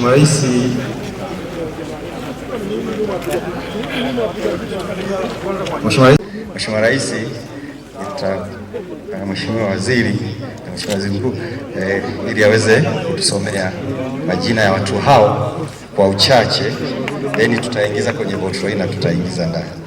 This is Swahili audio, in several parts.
Mheshimiwa Rais, Mheshimiwa Rais, Mheshimiwa Waziri na Mheshimiwa Waziri Mkuu ili aweze kutusomea majina ya watu hao kwa uchache, then tutaingiza kwenye vote na tutaingiza ndani.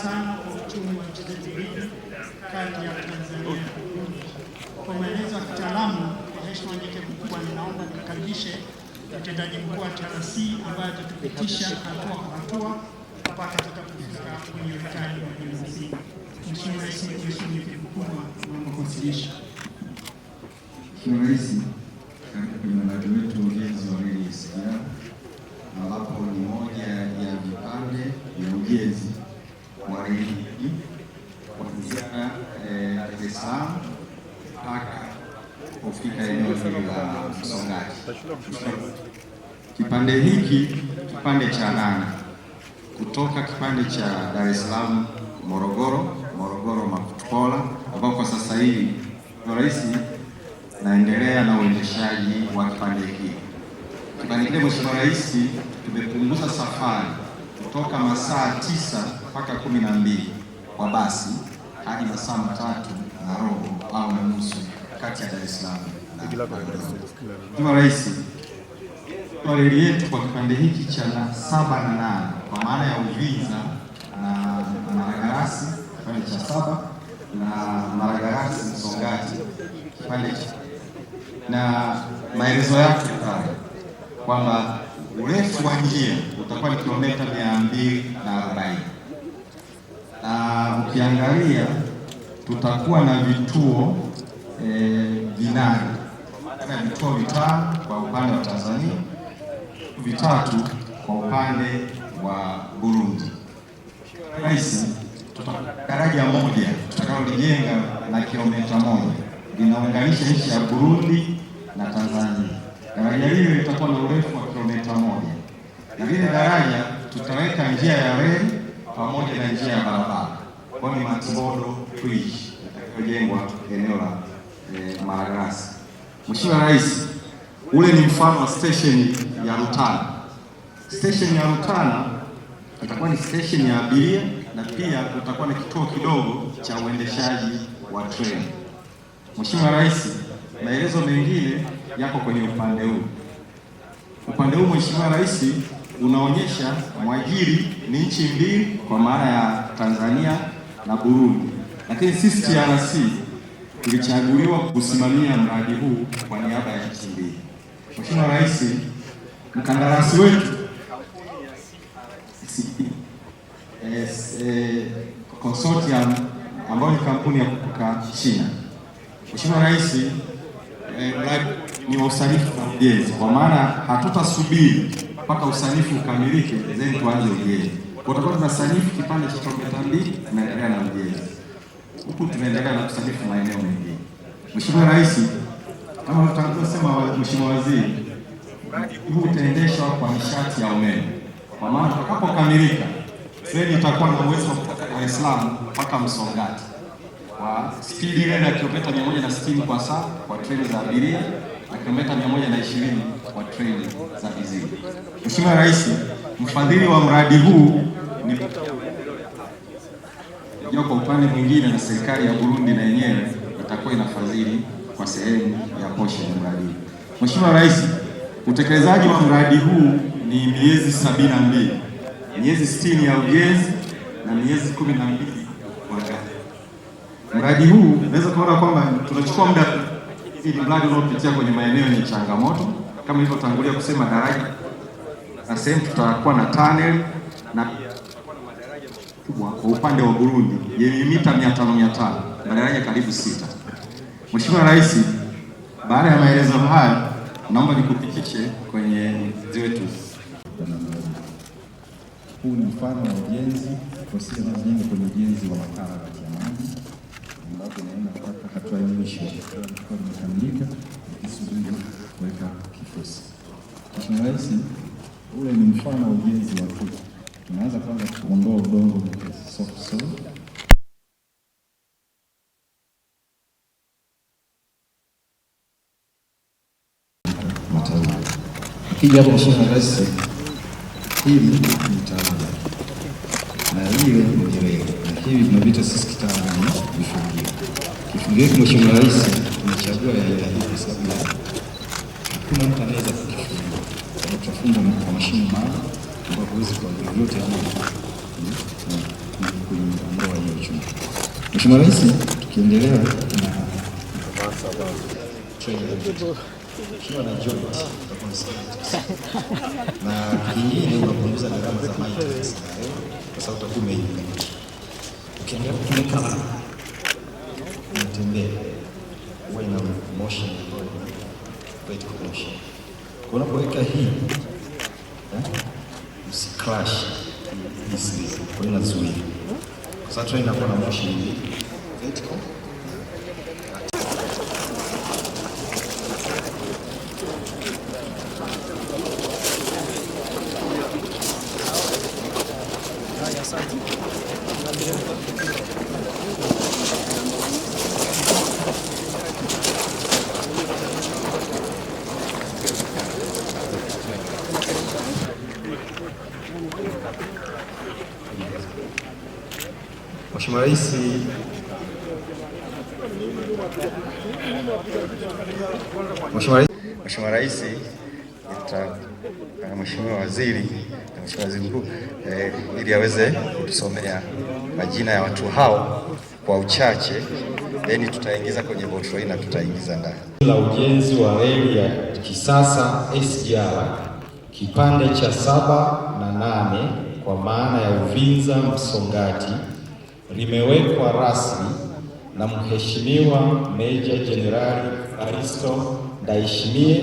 sana kwa uchumi wa nchi zetu mbili kati ya Tanzania. Kwa maelezo ya kitaalamu, kwa heshima nyenyekevu kubwa, ninaomba nimkaribishe mtendaji mkuu wa TRC ambaye atatupitisha hatua kwa hatua mpaka tutakapofika kwenye utekelezaji wa TRC. Mheshimiwa Rais, kwa heshima nyenyekevu kubwa, naomba kuwasilisha. Mheshimiwa Rais, kwenye mradi wetu ujenzi wa reli ya SGR ambapo ni moja ya vipande vya ujenzi wa reli kuanzia Dar es Salaam mpaka kufika eneo hili la Msongati. Kipande hiki kipande cha 8 kutoka kipande cha Dar es Salaam Morogoro Makutupola, ambao kwa sasa hivi Rais naendelea na uendeshaji wa kipande hiki. Kipande kile, Mheshimiwa Rais, tumepunguza safari kutoka masaa 9 mpaka 12 kwa basi hadi masaa 3.5 au nusu kati ya Dar es Salaam na Mheshimiwa Rais, reli yetu kwa kipande hiki cha 7 na 8 kwa maana ya Uvinza na Malagarasi kipande cha 7 na Malagarasi Msongati kipande na maelezo yake pale kwamba urefu wa njia utakuwa ni kilomita 240 na ukiangalia tutakuwa na vituo vinane na vituo 5 kwa upande wa Tanzania, 3 kwa upande wa Burundi. Rais, daraja moja tutakalojenga na kilomita 1 linaunganisha nchi ya Burundi na Tanzania. Daraja hili litakuwa na urefu wa kilomita 1 na lile daraja tutaweka njia ya reli pamoja na njia ya barabara, kwa ni multimodal bridge itakayojengwa eneo la Malagarasi. Mheshimiwa Rais, ule ni mfano wa station ya Rutana. Station ya Rutana itakuwa ni station ya abiria na pia utakuwa na kituo kidogo cha uendeshaji wa treni. Mheshimiwa Rais, maelezo mengine yako kwenye upande huu. Upande huu, Mheshimiwa Rais, unaonyesha mwajiri ni nchi mbili kwa maana ya Tanzania na Burundi, lakini sisi TRC tulichaguliwa kusimamia mradi huu kwa niaba ya nchi mbili. Mheshimiwa Rais, mkandarasi wetu consortium ambayo ni kampuni ya kutoka China. Mheshimiwa Rais, mradi ni wa usanifu na ujenzi, kwa maana hatutasubiri mpaka usanifu ukamilike then tuanze ujenzi. Kwa tutakuwa tunasanifu kipande cha kilomita 2 tunaendelea na ujenzi, huku tunaendelea na kusanifu maeneo mengine. Mheshimiwa Rais, kama tunavyosema Mheshimiwa Waziri, mradi huu utaendeshwa kwa nishati ya umeme, kwa maana utakapokamilika treni itakuwa na uwezo wa kutoka Dar es Salaam mpaka Msongati kwa spidi ile ya kilomita 160 kwa saa kwa treni za abiria na kilomita 120 kwa treni za mizigo. Mheshimiwa Rais, mfadhili wa mradi huu ni kwa upande mwingine, na serikali ya Burundi na yenyewe itakuwa inafadhili kwa sehemu ya portion ya mradi huu. Mheshimiwa Rais, utekelezaji wa mradi huu ni miezi 72, miezi 60 ya ujenzi na miezi 12 kwa kazi. Mradi huu unaweza kuona kwamba tunachukua muda ili mradi unaopitia kwenye maeneo yenye changamoto kama nilivyotangulia kusema, daraja na sehemu tutakuwa na tunnel na madaraja makubwa kwa upande wa Burundi yenye mita 500 na daraja karibu 6. Mheshimiwa Rais, baada ya maelezo haya naomba nikupitishe kwenye mkurugenzi wetu. Huu ni mfano wa ujenzi, prosesi inayojenga kwenye ujenzi wa makarabati ya maji ambapo inaenda mpaka hatua ya mwisho kwa imekamilika ikisubiri kuweka kifusi. Mheshimiwa Rais, ule ni mfano wa ujenzi wa kuta. Tunaanza kwanza kuondoa udongo soft soil. Kija hapo Mheshimiwa Rais, hili ni tawi na ile ndio na hivi tunavita sisi kitaalamu vifungio. Kifungio hiki Mheshimiwa Rais tumechagua ya aina hii kwa sababu hakuna mtu anaweza kukifunga. Tutafunga kwa mashine maalum ambapo huwezi kwa vyovyote na kuondoa hiyo chuma. Mheshimiwa Rais, tukiendelea na kiwa na joint na kingine unapunguza gharama za maintenance kwa sababu utakuwa umeiunganisha. Ukiangalia kutumika unatembea uwe na motion vertical motion. Kwa unapoweka hii usicrash hizi kwa inazuia. Kwa sababu train inakuwa na motion hii vertical. Mheshimiwa Rais, Mheshimiwa Rais, Mheshimiwa Waziri na Mheshimiwa Waziri Mkuu ili aweze kutusomea majina ya watu hao kwa uchache, then tutaingiza kwenye botro na tutaingiza ndani. La ujenzi wa reli ya kisasa SGR kipande cha 7 na 8 kwa maana ya Uvinza Msongati limewekwa rasmi na Mheshimiwa Meja Jenerali Aristo Ndayishimiye,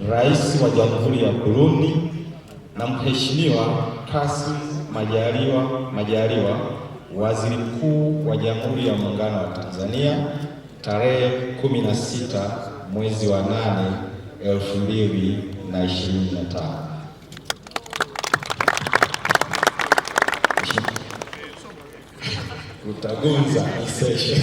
Rais wa Jamhuri ya Burundi, na Mheshimiwa Kassim Majaliwa, Waziri Mkuu wa Jamhuri ya Muungano wa Tanzania, tarehe 16 mwezi wa 8 2025. Utagonza iseshe.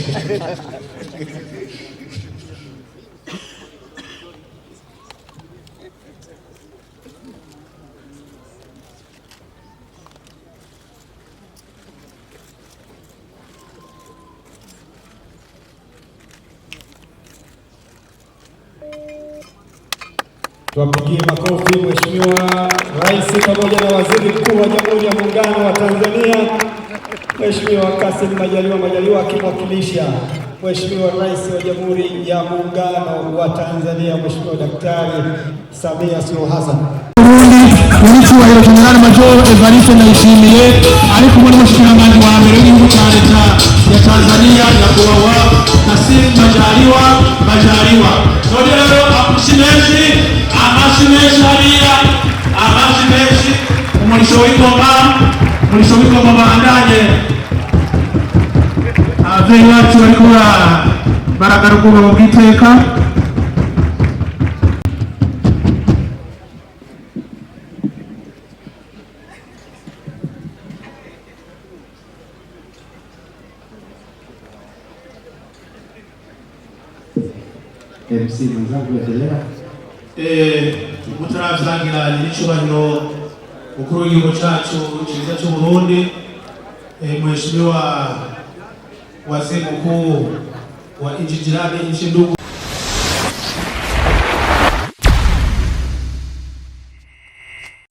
Tuwapigie makofi Mheshimiwa Rais pamoja na Waziri Mkuu wa Jamhuri ya Muungano wa Tanzania, Mheshimiwa Kassim Majaliwa akimwakilisha Mheshimiwa Rais wa Jamhuri ya Muungano wa Tanzania, Mheshimiwa Daktari Samia Suluhu Hassan. Nyiricyubahiro Jenerali Majoro Evariste Ndayishimiye ariko muri mushikiranganji wa mbere w'igihugu cya leta ya Tanzania nyakubahwa Kassim Majaliwa. None rero amashi menshi hariya, amashi menshi umurisho w'ingoma bandanye abavyeyi bacu bariko baragarugura mu bw'iteka. MC mwenzangu endelea. Mutaravyangira nyiricyubahiro mukuru w'igihugu cacu ciza c'u Burundi, Mheshimiwa Waziri Mkuu wa nchi jirani, nchi ndugu